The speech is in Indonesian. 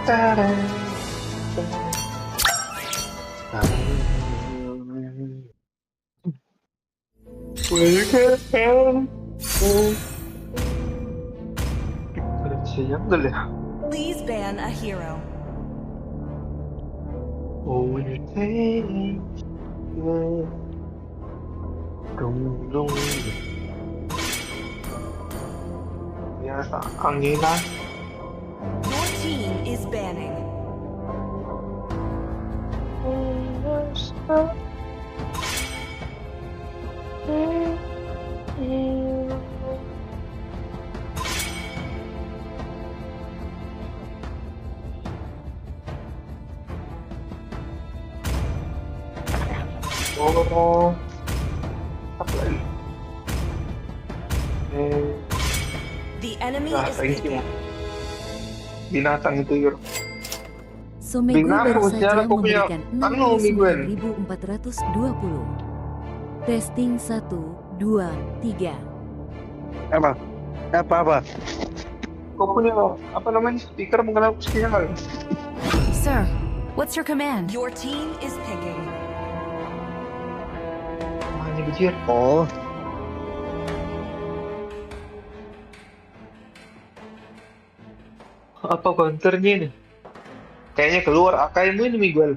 Tarang. Welcome. Ada bisa jungle ya? Please ban a hero. Oh, you take dong dong. Biasa anginan. Your team is banning. Oh, apa lagi? The enemy Nah, is thank you. picking. Binatang itu Yur. Somegu Binatang baru sejarah saja kau punya memberikan anu Miguel. 69.420. Testing 1, 2, 3. Apa? Apa? Kau punya apa namanya speaker mengenal sinyal. Sir, what's your command? Your team is picking. Mana bejir? Oh, Apa counternya ini? Kayaknya keluar AKM ini Miguel.